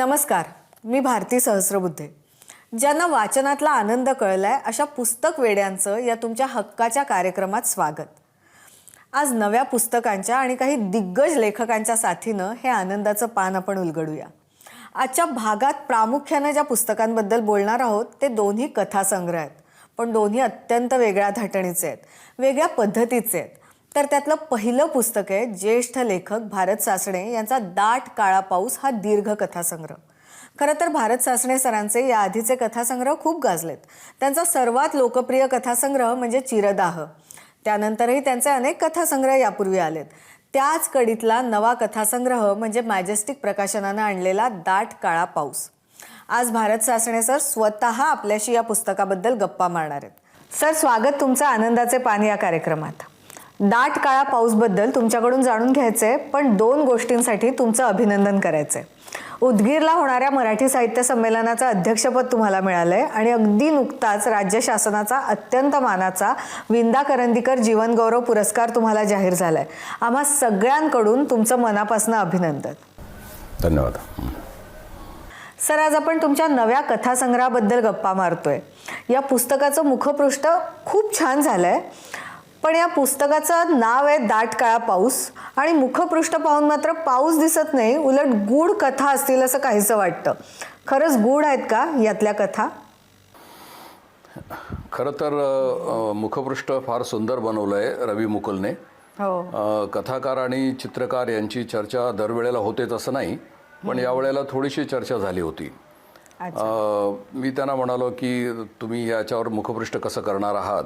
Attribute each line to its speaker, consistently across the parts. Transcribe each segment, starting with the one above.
Speaker 1: नमस्कार, मी भारती सहस्रबुद्धे. ज्यांना वाचनातला आनंद कळलाय अशा पुस्तक वेड्यांचं या तुमच्या हक्काच्या कार्यक्रमात स्वागत. आज नव्या पुस्तकांच्या आणि काही दिग्गज लेखकांच्या साथीनं हे आनंदाचं पान आपण उलगडूया. आजच्या भागात प्रामुख्याने ज्या पुस्तकांबद्दल बोलणार आहोत ते दोन्ही कथासंग्रह आहेत, पण दोन्ही अत्यंत वेगळ्या धाटणीचे आहेत, वेगळ्या पद्धतीचे आहेत. तर त्यातलं पहिलं पुस्तक आहे ज्येष्ठ लेखक भारत सासणे यांचा दाट काळा पाऊस हा दीर्घ कथासंग्रह. खरं तर भारत सासणे सरांचे या आधीचे कथासंग्रह खूप गाजलेत. त्यांचा सर्वात लोकप्रिय कथासंग्रह म्हणजे चिरदाह. त्यानंतरही त्यांचे अनेक कथासंग्रह यापूर्वी आलेत. त्याच कडीतला नवा कथासंग्रह म्हणजे मॅजेस्टिक प्रकाशनानं आणलेला दाट काळा पाऊस. आज भारत सासणे सर स्वतः आपल्याशी या पुस्तकाबद्दल गप्पा मारणार आहेत. सर, स्वागत तुमचं आनंदाचे पान या कार्यक्रमात. दाट काळा पाऊसबद्दल तुमच्याकडून जाणून घ्यायचंय, पण दोन गोष्टींसाठी तुमचं अभिनंदन करायचंय. उदगीरला होणाऱ्या मराठी साहित्य संमेलनाचं अध्यक्षपद तुम्हाला मिळालंय आणि अगदी नुकताच राज्य शासनाचा अत्यंत मानाचा विंदा करंदीकर जीवनगौरव पुरस्कार तुम्हाला जाहीर झालाय. आम्हा सगळ्यांकडून तुमचं मनापासून अभिनंदन.
Speaker 2: धन्यवाद.
Speaker 1: सर, आज आपण तुमच्या नव्या कथासंग्रहाबद्दल गप्पा मारतोय. या पुस्तकाचं मुखपृष्ठ खूप छान झालंय, पण या पुस्तकाचं नाव आहे दाट काळा पाऊस आणि मुखपृष्ठ पाहून मात्र पाऊस दिसत नाही, उलट गूढ कथा असतील असं काहीसं वाटतं. खरंच गूढ आहेत का यातल्या कथा?
Speaker 2: खरं तर मुखपृष्ठ फार सुंदर बनवलं आहे रवी मुकुलने.
Speaker 1: हो.
Speaker 2: कथाकार आणि चित्रकार यांची चर्चा दरवेळेला होतेच असं नाही, पण यावेळेला थोडीशी चर्चा झाली होती. मी त्यांना म्हणालो की तुम्ही याच्यावर मुखपृष्ठ कसं करणार आहात.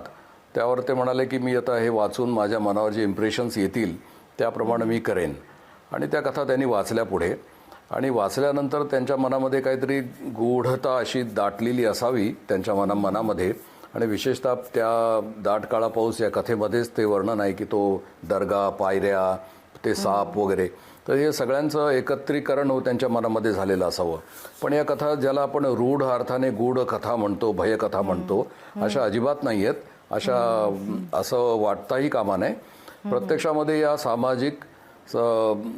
Speaker 2: त्यावर ते म्हणाले की मी आता हे वाचून माझ्या मनावर जे इम्प्रेशन्स येतील त्याप्रमाणे मी करेन. आणि त्या कथा त्यांनी वाचल्या पुढे, आणि वाचल्यानंतर त्यांच्या मनामध्ये काहीतरी गूढता अशी दाटलेली असावी त्यांच्या मनामध्ये. आणि विशेषतः त्या दाट काळा पाऊस या कथेमध्येच ते वर्णन आहे की तो दर्गा, पायऱ्या, ते साप वगैरे, तर हे सगळ्यांचं एकत्रीकरण त्यांच्या मनामध्ये झालेलं असावं. पण या कथा ज्याला आपण रूढ अर्थाने गूढ कथा म्हणतो, भयकथा म्हणतो, अशा अजिबात नाही आहेत. असं वाटताही कामा नये. प्रत्यक्षामध्ये या सामाजिक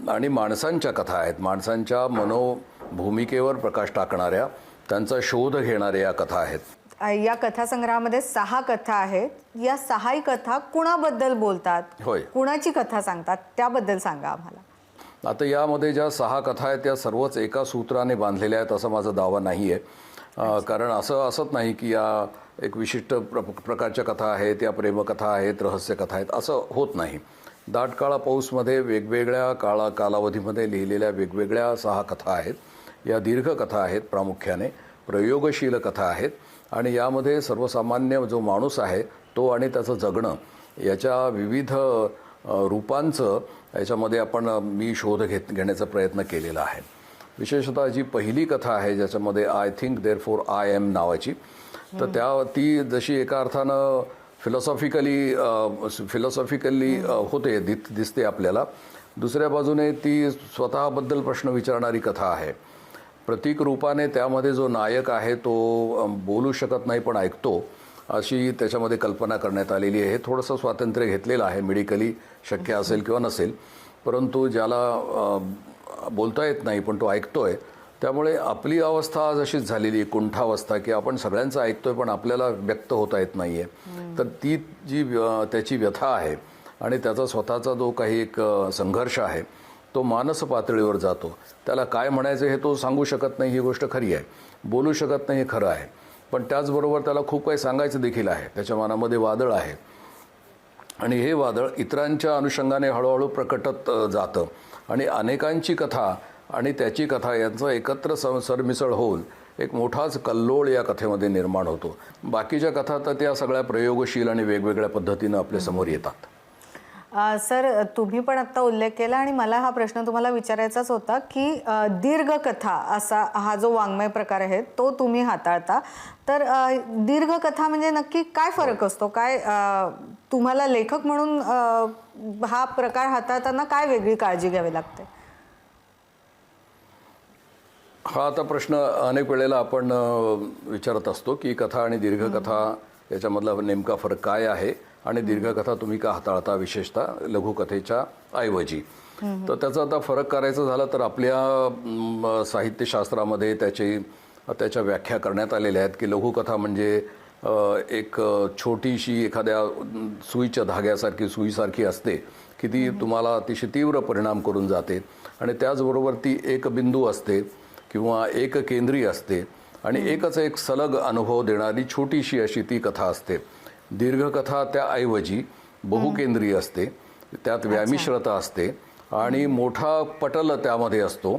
Speaker 2: आणि माणसांच्या कथा आहेत. माणसांच्या मनोभूमिकेवर प्रकाश टाकणाऱ्या, त्यांचा शोध घेणाऱ्या या कथा आहेत.
Speaker 1: या कथासंग्रहामध्ये 6 कथा आहेत. या 6ही कथा कुणाबद्दल बोलतात?
Speaker 2: होय,
Speaker 1: कुणाची कथा सांगतात त्याबद्दल सांगा आम्हाला.
Speaker 2: आता यामध्ये ज्या 6 कथा आहेत त्या सर्वच एका सूत्राने बांधलेल्या आहेत असं माझा दावा नाही आहे. कारण असत नाही की या एक विशिष्ट प्रकारच्या कथा आहेत, या प्रेमकथा आहेत, रहस्यकथा आहेत, असं होत नाही. दाट काळा पाऊसमध्ये वेगवेगळ्या कालावधीमध्ये लिहिलेल्या वेगवेगळ्या 6 कथा आहेत. या दीर्घ कथा आहेत, प्रामुख्याने प्रयोगशील कथा आहेत. आणि यामध्ये सर्वसामान्य जो माणूस आहे तो आणि त्याचं जगणं याच्या विविध रूपांचं याच्यामध्ये मी शोध घेण्याचा प्रयत्न केलेला आहे. विशेषतः जी पहिली कथा आहे ज्याच्यामध्ये I think therefore I am नावाची, तर ती जशी एका अर्थानं फिलॉसॉफिकली होते दिसते आपल्याला, दुसऱ्या बाजूने ती स्वतःबद्दल प्रश्न विचारणारी कथा आहे. प्रतीक रूपाने त्यामध्ये जो नायक आहे तो बोलू शकत नाही पण ऐकतो, अशी त्याच्यामध्ये कल्पना करण्यात आलेली आहे. थोडंसं स्वातंत्र्य घेतलेलं आहे, मेडिकली शक्य असेल किंवा नसेल, परंतु ज्याला बोलता येत नाही पण तो ऐकतोय, त्यामुळे आपली अवस्था आज अशीच झालेली कुंठावस्था की आपण सगळ्यांचं ऐकतोय पण आपल्याला व्यक्त होता येत नाही आहे. तर ती जी त्याची व्यथा आहे आणि त्याचा स्वतःचा जो काही एक संघर्ष आहे तो मानस पातळीवर जातो. त्याला काय म्हणायचं हे तो सांगू शकत नाही, ही गोष्ट खरी आहे. बोलू शकत नाही हे खरं आहे, पण त्याचबरोबर त्याला खूप काही सांगायचं देखील आहे. त्याच्या मनामध्ये वादळ आहे आणि हे वादळ इतरांच्या अनुषंगाने हळूहळू प्रकटत जातं आणि अनेकांची कथा आणि त्याची कथा यांचं एकत्र सरमिसळ होऊन एक मोठाच कल्लोळ या कथेमध्ये निर्माण होतो. बाकीच्या कथा तर त्या सगळ्या प्रयोगशील आणि वेगवेगळ्या पद्धतीनं आपल्या समोर येतात.
Speaker 1: सर, तुम्ही पण आत्ता उल्लेख केला आणि मला हा प्रश्न तुम्हाला विचारायचाच होता की दीर्घ कथा असा हा जो वाङ्मय प्रकार आहे तो तुम्ही हाताळता. तर दीर्घ कथा म्हणजे नक्की काय फरक असतो? काय तुम्हाला लेखक म्हणून हा प्रकार हाताळताना काय वेगळी काळजी घ्यावी लागते?
Speaker 2: हा आता प्रश्न अनेक वेळेला आपण विचारत असतो की कथा आणि दीर्घकथा याच्यामधला नेमका फरक काय आहे आणि दीर्घकथा तुम्ही का हाताळता, विशेषतः लघुकथेच्या ऐवजी. तर त्याचा आता फरक करायचा झाला तर आपल्या साहित्यशास्त्रामध्ये त्याच्या व्याख्या करण्यात आलेल्या आहेत की लघुकथा म्हणजे एक छोटीशी एखाद्या सुईच्या धाग्यासारखी सुईसारखी असते की ती तुम्हाला अतिशय तीव्र परिणाम करून जाते आणि त्याचबरोबर ती एक बिंदू असते किंवा एक केंद्री असते आणि एकच एक सलग अनुभव देणारी छोटीशी अशी ती कथा असते. दीर्घकथा त्याऐवजी बहुकेंद्रीय असते, त्यात व्यामिश्रता असते आणि मोठा पटल त्यामध्ये असतो,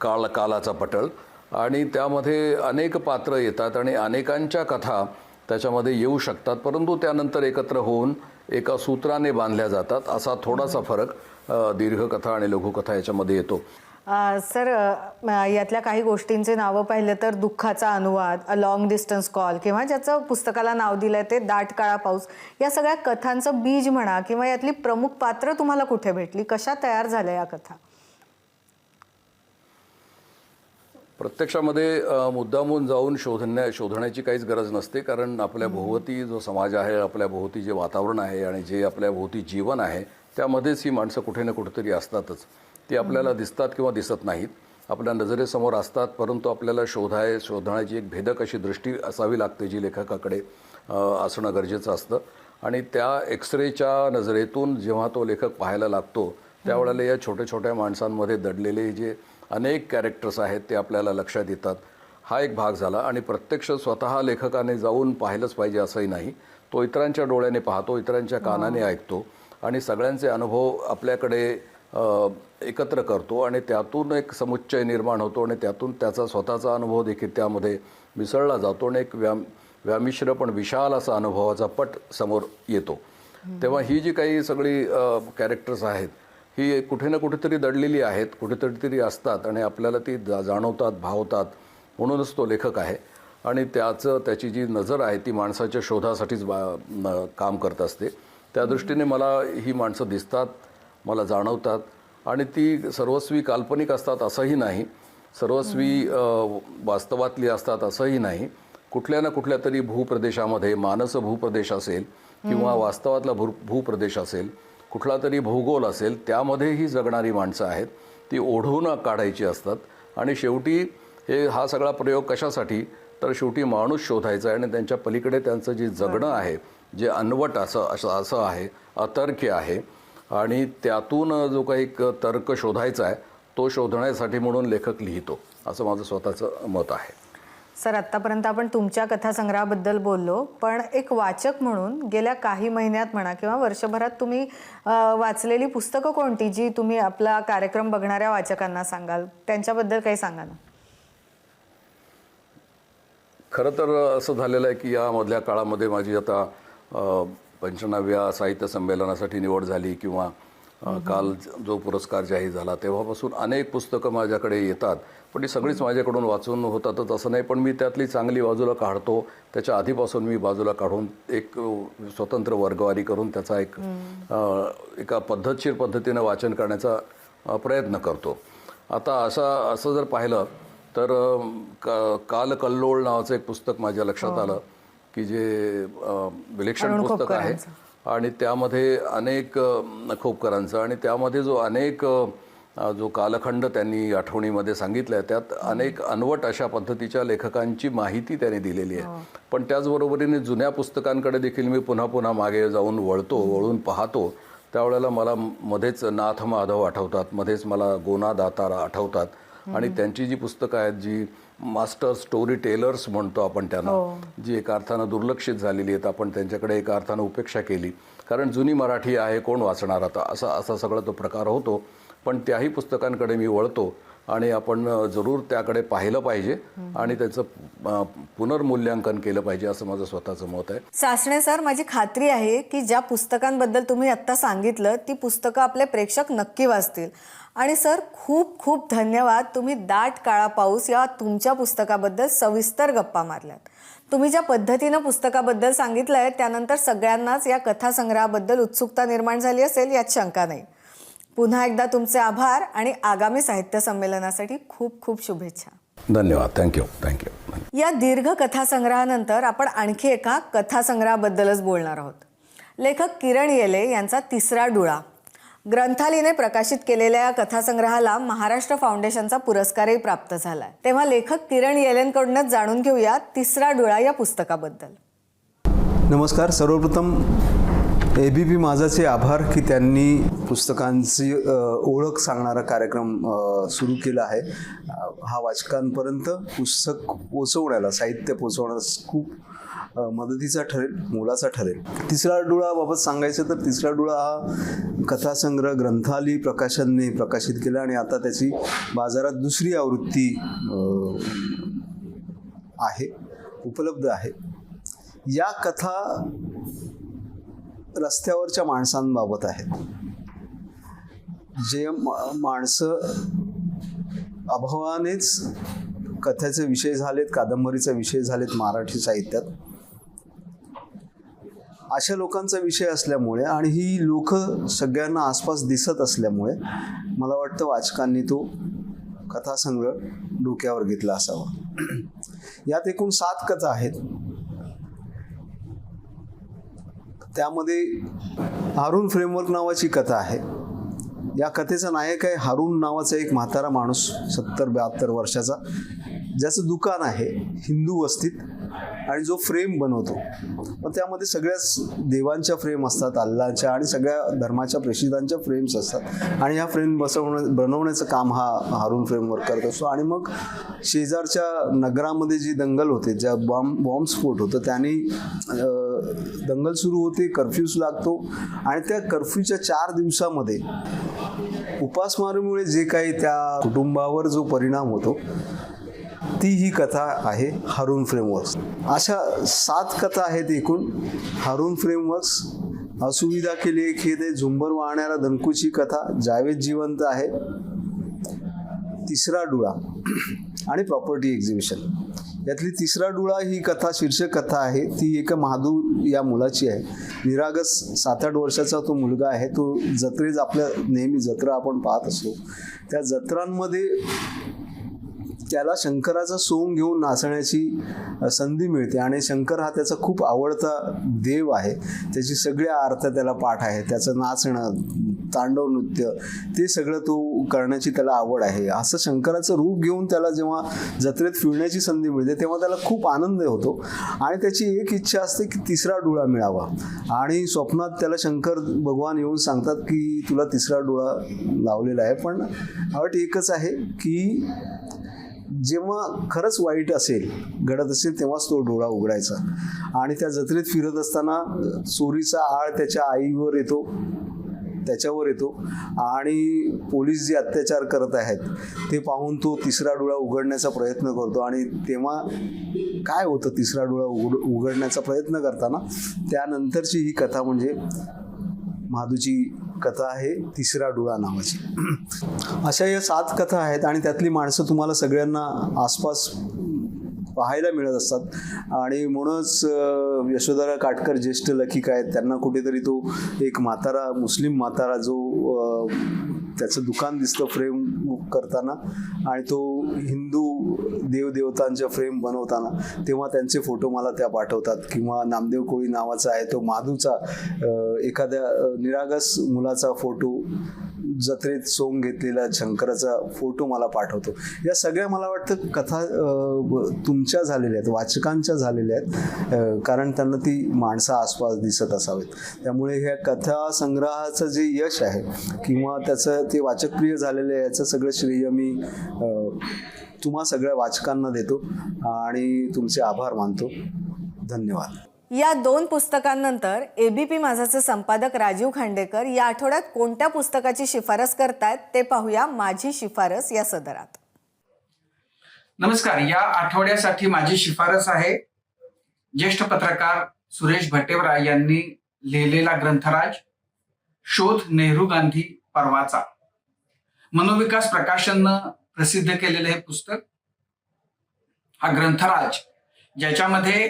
Speaker 2: कालाचा पटल, आणि त्यामध्ये अनेक पात्र येतात आणि अनेकांच्या कथा त्याच्यामध्ये येऊ शकतात, परंतु त्यानंतर एकत्र होऊन एका सूत्राने बांधल्या जातात. असा थोडासा फरक दीर्घकथा आणि लघुकथा याच्यामध्ये येतो.
Speaker 1: सर, यातल्या काही गोष्टींचे नावं पाहिलं तर दुःखाचा अनुवाद, अ लॉंग डिस्टन्स कॉल, किंवा ज्याचं पुस्तकाला नाव दिलंय ते दाट काळा पाऊस, या सगळ्या कथांचं बीज म्हणा किंवा यातली प्रमुख पात्र तुम्हाला कुठे भेटली, कशा तयार झाल्या या कथा?
Speaker 2: प्रत्यक्षामध्ये मुद्दामून जाऊन शोधण्याची काहीच गरज नसते, कारण आपल्या भोवती जो समाज आहे, आपल्या भोवती जे वातावरण आहे आणि जे आपल्या भोवती जीवन आहे त्यामध्येच ही माणसं कुठे ना कुठेतरी असतातच. ती आपल्याला दिसतात किंवा दिसत नाहीत, आपल्या नजरेसमोर असतात, परंतु आपल्याला शोधण्याची एक भेदक अशी दृष्टी असावी लागते जी लेखकाकडे असणं गरजेचं असतं. आणि त्या एक्सरेच्या नजरेतून जेव्हा तो लेखक पाहायला लागतो त्यावेळेला या छोट्या छोट्या माणसांमध्ये दडलेले जे अनेक कॅरेक्टर्स आहेत ते आपल्याला लक्षात येतात. हा एक भाग झाला. आणि प्रत्यक्ष स्वतः लेखकाने जाऊन पाहिलंच पाहिजे असंही नाही, तो इतरांच्या डोळ्याने पाहतो, इतरांच्या कानाने ऐकतो आणि सगळ्यांचे अनुभव आपल्याकडे एकत्र करतो आणि त्यातून एक समुच्चय निर्माण होतो आणि त्यातून त्याचा स्वतःचा अनुभव देखील त्यामध्ये मिसळला जातो आणि एक व्यामिश्र पण विशाल असा अनुभवाचा पट समोर येतो. तेव्हा ही जी काही सगळी कॅरेक्टर्स आहेत ही कुठे ना कुठेतरी दडलेली आहेत, कुठेतरी असतात आणि आपल्याला ती जाणवतात, भावतात. म्हणूनच तो लेखक आहे आणि त्याची जी नजर आहे ती माणसाच्या शोधासाठीच काम करत असते. त्या दृष्टीने मला ही माणसं दिसतात, मला जाणवतात आणि ती सर्वस्वी काल्पनिक असतात असंही नाही, सर्वस्वी वास्तवातली असतात असंही नाही. कुठल्या ना कुठल्या तरी भूप्रदेशामध्ये, मानस भूप्रदेश असेल किंवा वास्तवातला भूप्रदेश असेल, कुठला तरी भूगोल असेल, त्यामध्येही जगणारी माणसं आहेत. ती ओढून काढायची असतात आणि शेवटी हा सगळा प्रयोग कशासाठी, तर शेवटी माणूस शोधायचा आहे आणि त्यांच्या पलीकडे त्यांचं जे जगणं आहे, जे अनवट असं आहे, अतर्क्य आहे आणि त्यातून जो काही तर्क शोधायचा आहे तो शोधण्यासाठी म्हणून लेखक लिहितो, असं माझं स्वतःचं मत आहे.
Speaker 1: सर, आत्तापर्यंत आपण तुमच्या कथासंग्रहाबद्दल बोललो, पण एक वाचक म्हणून गेल्या काही महिन्यात म्हणा किंवा वर्षभरात तुम्ही वाचलेली पुस्तकं कोणती जी तुम्ही आपला कार्यक्रम बघणाऱ्या वाचकांना सांगाल, त्यांच्याबद्दल काही सांगा ना.
Speaker 2: खरं तर असं झालेलं आहे की यामधल्या काळामध्ये माझी आता 95व्या साहित्य संमेलनासाठी निवड झाली किंवा काल जो पुरस्कार जाहीर झाला तेव्हापासून अनेक पुस्तकं माझ्याकडे येतात, पण ती सगळीच माझ्याकडून वाचून होतातच असं नाही, पण मी त्यातली चांगली बाजूला काढतो. त्याच्या आधीपासून मी बाजूला काढून एक स्वतंत्र वर्गवारी करून त्याचा एका पद्धतशीर पद्धतीनं वाचन करण्याचा प्रयत्न करतो. आता असं जर पाहिलं तर काल कल्लोळ नावाचं एक पुस्तक माझ्या लक्षात आलं की जे विलक्षण पुस्तक आहे आणि त्यामध्ये अनेक खोपकरांचं आणि त्यामध्ये जो कालखंड त्यांनी आठवणीमध्ये सांगितला आहे त्यात अनेक अनवट अशा पद्धतीच्या लेखकांची माहिती त्यांनी दिलेली आहे. पण त्याचबरोबरीने जुन्या पुस्तकांकडे देखील मी पुन्हा पुन्हा मागे जाऊन वळून पाहतो. त्यावेळेला मला मध्येच नाथ माधव आठवतात, मध्येच मला गोना दातार आठवतात आणि त्यांची जी पुस्तकं आहेत जी मास्टर स्टोरी टेलर्स म्हणतो आपण त्यांना, जी एका अर्थानं दुर्लक्षित झालेली आहेत, आपण त्यांच्याकडे एका अर्थानं उपेक्षा केली, कारण जुनी मराठी आहे, कोण वाचणार आता, असा सगळा तो प्रकार होतो. पण त्याही पुस्तकांकडे मी वळतो आणि आपण जरूर त्याकडे पाहिलं पाहिजे आणि त्याचं पुनर्मूल्यांकन केलं पाहिजे, असं माझं स्वतःचं मत आहे.
Speaker 1: सासणे सर, माझी खात्री आहे की ज्या पुस्तकांबद्दल तुम्ही आत्ता सांगितलं ती पुस्तकं आपले प्रेक्षक नक्की वाचतील. आणि सर, खूप खूप धन्यवाद, तुम्ही दाट काळा पाऊस या तुमच्या पुस्तकाबद्दल सविस्तर गप्पा मारल्यात. तुम्ही ज्या पद्धतीनं पुस्तकाबद्दल सांगितलं आहे त्यानंतर सगळ्यांनाच या कथासंग्रहाबद्दल उत्सुकता निर्माण झाली असेल यात शंका नाही. पुन्हा एकदा तुमचे आभार आणि आगामी साहित्य संमेलनासाठी खूप खूप शुभेच्छा.
Speaker 2: धन्यवाद. थँक्यू.
Speaker 1: या दीर्घ कथासंग्रहानंतर आपण आणखी एका कथासंग्रहाबद्दलच बोलणार आहोत. लेखक किरण येले यांचा तिसरा डुळा. ग्रंथालीने प्रकाशित केलेल्या या कथासंग्रहाला महाराष्ट्र फाउंडेशनचा पुरस्कारही प्राप्त झालाय. तेव्हा लेखक किरण येलेनकडूनच जाणून घेऊया तिसरा डोळा या पुस्तकाबद्दल.
Speaker 3: नमस्कार. सर्वप्रथम ABP माझाचे आभार की त्यांनी पुस्तकांची ओळख सांगणारा कार्यक्रम सुरू केला आहे. हा वाचकांपर्यंत पुस्तक पोचवण्याला, साहित्य पोचवण्यास खूप मदतीचा ठरेल, मोलाचा ठरेल. तिसरा डोळाबाबत सांगायचं तर तिसरा डोळा हा कथासंग्रह ग्रंथाली प्रकाशनने प्रकाशित केला आणि आता त्याची बाजारात दुसरी आवृत्ती आहे, उपलब्ध आहे. या कथा रस्त्यावरच्या माणसांबाबत आहेत, जे माणसं अभावानेच कथेचे विषय झालेत, कादंबरीचा विषय झालेत मराठी साहित्यात. अशा लोकांचा विषय असल्यामुळे आणि ही लोक सगळ्यांना आसपास दिसत असल्यामुळे मला वाटतं वाचकांनी तो कथासंग्रह डोक्यावर घेतला असावा. यात एकूण 7 कथा आहेत. त्यामध्ये हारून फ्रेमवर्क नावाची कथा आहे. या कथेचा नायक आहे हारून नावाचा एक म्हातारा माणूस, 70-72 वर्षाचा, ज्याचं दुकान आहे हिंदू वस्तीत आणि जो फ्रेम बनवतो. मग त्यामध्ये सगळ्याच देवांच्या फ्रेम असतात, अल्लाच्या आणि सगळ्या धर्माच्या प्रेषितांच्या फ्रेम्स असतात आणि ह्या फ्रेम बनवण्याचं काम हा हारून फ्रेमवर्क करत असतो. आणि मग शेजारच्या नगरामध्ये जी दंगल होते, ज्या बॉम्बस्फोट होतं, त्याने दंगल सुरू होते, कर्फ्यूज लागतो आणि त्या कर्फ्यूच्या 4 दिवसामध्ये उपासमारीमुळे जे काही त्या कुटुंबावर जो परिणाम होतो, ती ही कथा आहे हारून फ्रेमवर्क्स. अशा 7 कथा आहेत एकूण. हारून फ्रेमवर्क्स, असुविधा केली एक हे ते झुंबर वाहणाऱ्या दणकूची कथा, जावेद जिवंत आहे, तिसरा डोळा आणि प्रॉपर्टी एक्झिबिशन. यातली तिसरा डोळा ही कथा, शीर्षक कथा आहे, ती एका महादू या मुलाची आहे. निरागस 7-8 वर्षाचा तो मुलगा आहे. तो जत्रेत, आपल्या नेहमी जत्रा आपण पाहत असतो, त्या जत्रांमध्ये त्याला शंकराचा सोंग घेऊन नाचण्याची संधी मिळते आणि शंकर हा त्याचा खूप आवडता देव आहे. त्याची सगळ्या आरत्या त्याला पाठ आहे. त्याचं नाचणं, तांडव नृत्य, ते सगळं तो करण्याची त्याला आवड आहे. असं शंकराचं रूप घेऊन त्याला जेव्हा जत्रेत फिरण्याची संधी मिळते तेव्हा त्याला खूप आनंद होतो आणि त्याची एक इच्छा असते की तिसरा डोळा मिळावा. आणि स्वप्नात त्याला शंकर भगवान येऊन सांगतात की तुला तिसरा डोळा लावलेला आहे, पण अट एकच आहे की जेव्हा खरंच वाईट असेल, घडत असेल, तेव्हाच तो डोळा उघडायचा. आणि त्या जत्रेत फिरत असताना चोरीचा आळ त्याच्या आईवर येतो, त्याच्यावर येतो आणि पोलीस जे अत्याचार करत आहेत ते पाहून तो तिसरा डोळा उघडण्याचा प्रयत्न करतो. आणि तेव्हा काय होतं तिसरा डोळा उघडण्याचा प्रयत्न करताना, त्यानंतरची ही कथा म्हणजे महादूची कथा आहे, तिसरा डोळा नावाची. अशा या 7 कथा आहेत आणि त्यातली माणसं तुम्हाला सगळ्यांना आसपास पाहायला मिळत असतात. आणि म्हणूनच यशोधरा काटकर ज्येष्ठ लेखिका आहेत, त्यांना कुठेतरी तो एक म्हातारा, मुस्लिम म्हातारा, जो त्याचं दुकान दिसतं फ्रेम करताना आणि तो हिंदू देवदेवतांच्या फ्रेम बनवताना, तेव्हा त्यांचे फोटो मला त्या पाठवतात. किंवा नामदेव कोळी नावाचा आहे तो माधूचा एखाद्या निरागस मुलाचा फोटो, जत्रेत सोंग घेतलेला शंकराचा फोटो मला पाठवतो. या सगळ्या मला वाटतं कथा तुमच्या झालेल्या आहेत, वाचकांच्या झालेल्या आहेत, कारण त्यांना ती माणसं आसपास दिसत असावेत. त्यामुळे ह्या कथा संग्रहाचं जे यश आहे किंवा त्याचं ते वाचकप्रिय झालेलं आहे, याचं सगळं श्रेय मी तुम्हा सगळ्या वाचकांना देतो आणि तुमचे आभार मानतो. धन्यवाद.
Speaker 1: या 2 पुस्तकांनंतर ABP माझाचे संपादक राजीव खांडेकर या आठवड्यात कोणत्या पुस्तकाची शिफारस करतायत ते पाहूया माझी शिफारस या सदरात.
Speaker 4: नमस्कार. या आठवड्यासाठी माझी शिफारस आहे ज्येष्ठ पत्रकार सुरेश भट्टेवरा यांनी लिहिलेला ग्रंथराज शोध नेहरू गांधी पर्वाचा. मनोविकास प्रकाशननं प्रसिद्ध केलेलं हे पुस्तक. हा ग्रंथराज ज्याच्यामध्ये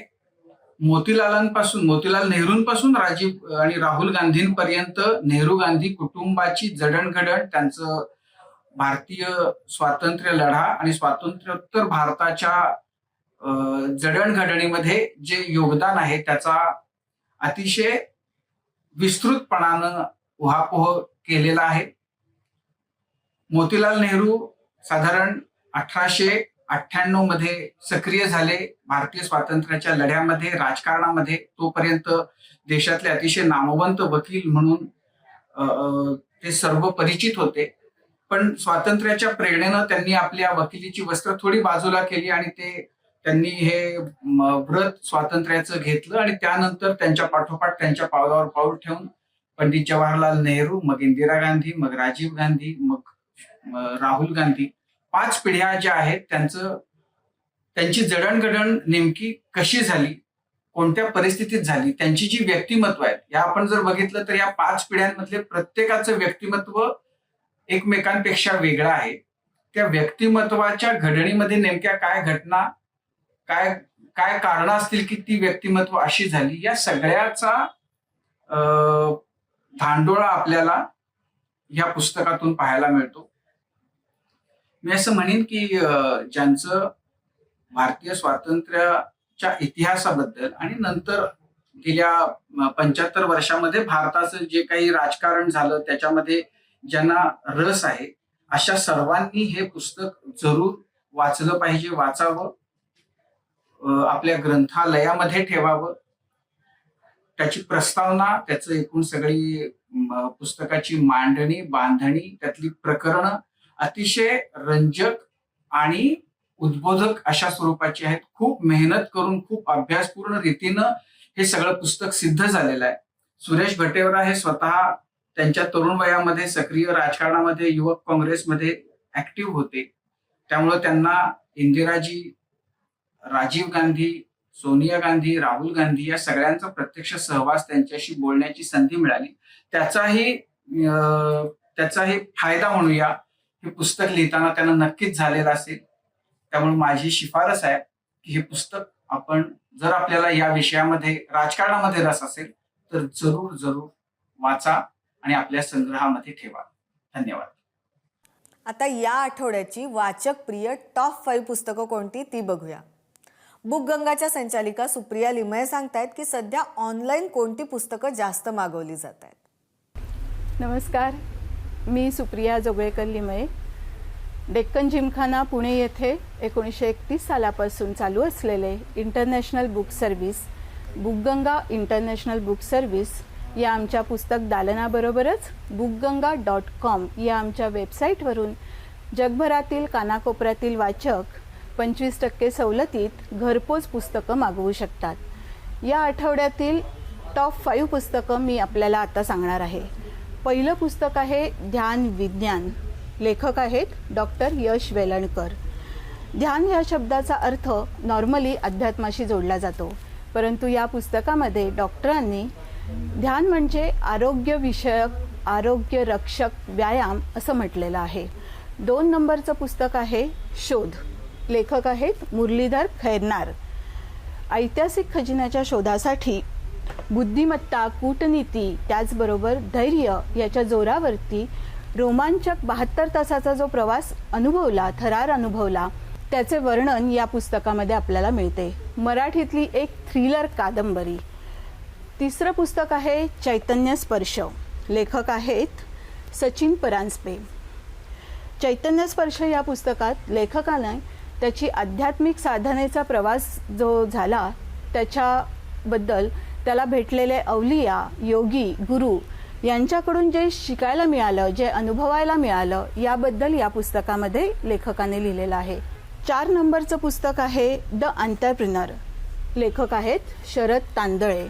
Speaker 4: मोतीलाल नेहरूंपासून राजीव आणि राहुल गांधींपर्यंत नेहरू गांधी कुटुंबाची जडणघडण, त्यांचं भारतीय स्वातंत्र्य लढा आणि स्वातंत्र्योत्तर भारताच्या जडणघडणीमध्ये जे योगदान आहे त्याचा अतिशय विस्तृतपणानं उहापोह केलेला आहे. मोतीलाल नेहरू साधारण 1898 मध्ये सक्रिय झाले भारतीय स्वातंत्र्याच्या लढ्यामध्ये, राजकारणामध्ये. तोपर्यंत देशातले अतिशय नामवंत वकील म्हणून ते सर्व परिचित होते. पण स्वातंत्र्याच्या प्रेरणेनं त्यांनी आपल्या वकिलीची वस्त्र थोडी बाजूला केली आणि त्यांनी हे व्रत स्वातंत्र्याचं घेतलं आणि त्यानंतर त्यांच्या पाठोपाठ त्यांच्या पावलावर पाऊल ठेवून पंडित जवाहरलाल नेहरू, मग इंदिरा गांधी, मग राजीव गांधी, मग राहुल गांधी, 5 पिढ्या ज्या आहेत त्यांची जडणघडण नेमकी कशी झाली, कोणत्या परिस्थितीत झाली, त्यांची जी व्यक्तिमत्व आहेत, या आपण जर बघितलं तर या 5 पिढ्यांमधले प्रत्येकाचं व्यक्तिमत्व एकमेकांपेक्षा वेगळं आहे. त्या व्यक्तिमत्वाच्या घडणीमध्ये नेमक्या काय घटना, काय कारणं असतील की ती व्यक्तिमत्व अशी झाली, या सगळ्याचा धांडोळा आपल्याला या पुस्तकातून पाहायला मिळतो. मी असं म्हणेन की ज्यांचं भारतीय स्वातंत्र्याच्या इतिहासाबद्दल आणि नंतर गेल्या 75 वर्षामध्ये भारताचं जे काही राजकारण झालं त्याच्यामध्ये ज्यांना रस आहे, अशा सर्वांनी हे पुस्तक जरूर वाचलं पाहिजे, वाचावं, आपल्या ग्रंथालयामध्ये ठेवावं. त्याची प्रस्तावना, त्याचं एकूण सगळी पुस्तकाची मांडणी, बांधणी, त्यातली प्रकरणं अतिशय रंजक आणि उद्बोधक अशा स्वरूपाची आहेत. खूप मेहनत करून, खूप अभ्यासपूर्ण रीतीनं हे सगळं पुस्तक सिद्ध झालेलं आहे. सुरेश भटेवरा हे स्वतः त्यांच्या तरुण वयामध्ये सक्रिय राजकारणामध्ये, युवक काँग्रेसमध्ये ऍक्टिव्ह होते. त्यामुळे त्यांना इंदिराजी, राजीव गांधी, सोनिया गांधी, राहुल गांधी या सगळ्यांचा प्रत्यक्ष सहवास, त्यांच्याशी बोलण्याची संधी मिळाली. त्याचाही फायदा म्हणूया हे पुस्तक लिहिताना त्यांना नक्कीच झालेला असेल. त्यामुळे माझी शिफारस आहे की हे पुस्तक आपण, जर आपल्याला या विषयामध्ये, राजकारणामध्ये रस असेल तर जरूर जरूर वाचा आणि आपल्या संग्रहामध्ये ठेवा. धन्यवाद.
Speaker 1: आता या आठवड्याची वाचक प्रिय टॉप 5 पुस्तकं कोणती ती बघूया. बुकगंगाच्या संचालिका सुप्रिया लिमये सांगतायत की सध्या ऑनलाईन कोणती पुस्तकं जास्त मागवली जात आहेत.
Speaker 5: नमस्कार, मी सुप्रिया जोगळेकर लिमये. डेक्कन जिमखाना पुणे येथे 1931 सालापासून चालू असलेले international book service, Bookganga international book service या आमच्या पुस्तक दालनाबरोबरच bookganga.com या आमच्या वेबसाईटवरून जगभरातील कानाकोपऱ्यातील वाचक 25% सवलतीत घरपोच पुस्तकं मागवू शकतात. या आठवड्यातील टॉप 5 पुस्तकं मी आपल्याला आता सांगणार आहे. पहिलं पुस्तक आहे ध्यान विज्ञान. लेखक आहेत डॉक्टर यश वेलणकर. ध्यान या शब्दाचा अर्थ नॉर्मली अध्यात्माशी जोडला जातो, परंतु या पुस्तकामध्ये डॉक्टरांनी ध्यान म्हणजे आरोग्यविषयक, आरोग्यरक्षक व्यायाम असं म्हटलेलं आहे. 2 नंबरचं पुस्तक आहे शोध. लेखक आहेत मुरलीधर खैरनार. ऐतिहासिक खजिन्याच्या शोधासाठी बुद्धिमत्ता, कूटनीती, त्याचबरोबर धैर्य याच्या जोरावरती रोमांचक 72 तासाचा जो प्रवास अनुभवला, थरार अनुभवला, त्याचे वर्णन या पुस्तकामध्ये आपल्याला मिळते. मराठीतली एक थ्रिलर कादंबरी. तिसरं पुस्तक आहे चैतन्य स्पर्श. लेखक आहेत सचिन परांजपे. चैतन्य स्पर्श या पुस्तकात लेखकाने त्याची आध्यात्मिक साधनेचा प्रवास जो झाला त्याच्याबद्दल, त्याला भेटलेले अवलिया, योगी, गुरु यांच्याकडून जे शिकायला मिळालं, जे अनुभवायला मिळालं, याबद्दल या पुस्तकामध्ये लेखकाने लिहिलेलं आहे. 4 नंबरचं पुस्तक आहे द एंटरप्रेन्योर. लेखक आहेत शरद तांदळे.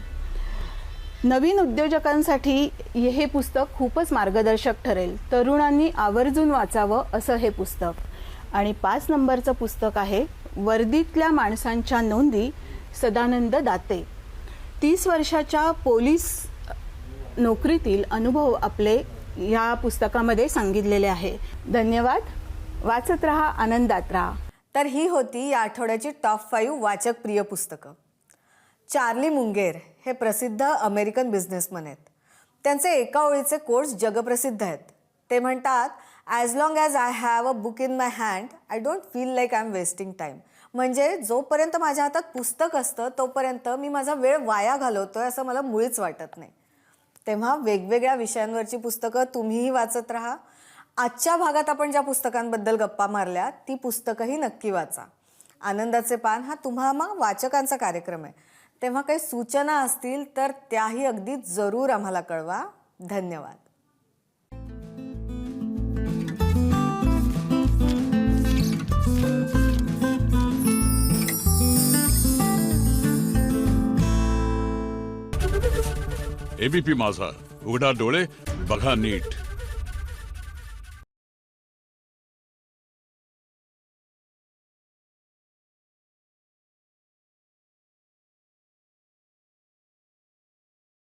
Speaker 5: नवीन उद्योजकांसाठी हे पुस्तक खूपच मार्गदर्शक ठरेल. तरुणांनी आवर्जून वाचावं असं हे पुस्तक. आणि 5 नंबरचं पुस्तक आहे वर्दीतल्या माणसांच्या नोंदी, सदानंद दाते. 30 वर्षाच्या पोलीस नोकरीतील अनुभव आपले या पुस्तकामध्ये सांगितलेले आहे. धन्यवाद. वाचत राहा, आनंदात राहा.
Speaker 1: तर ही होती या आठवड्याची टॉप 5 वाचक प्रिय पुस्तकं. चार्ली मुंगेर हे प्रसिद्ध अमेरिकन बिझनेसमन आहेत. त्यांचे एका ओळीचे कोट्स जगप्रसिद्ध आहेत. ते म्हणतात, as long as I have a book in my hand I don't feel like I am wasting time. म्हणजे जोपर्यंत माझ्या हातात पुस्तक असतं तोपर्यंत मी माझा वेळ वाया घालवतोय असं मला मुळीच वाटत नाही. तेव्हा वेगवेगळ्या विषयांवरची पुस्तकं तुम्हीही वाचत राहा. आजच्या भागात आपण ज्या पुस्तकांबद्दल गप्पा मारल्या ती पुस्तकंही नक्की वाचा. आनंदाचे पान हा तुम्हा वाचकांचा कार्यक्रम आहे. तेव्हा काही सूचना असतील तर त्याही अगदी जरूर आम्हाला कळवा. धन्यवाद.
Speaker 6: एबीपी माझा, उघडा डोळे बघा नीट.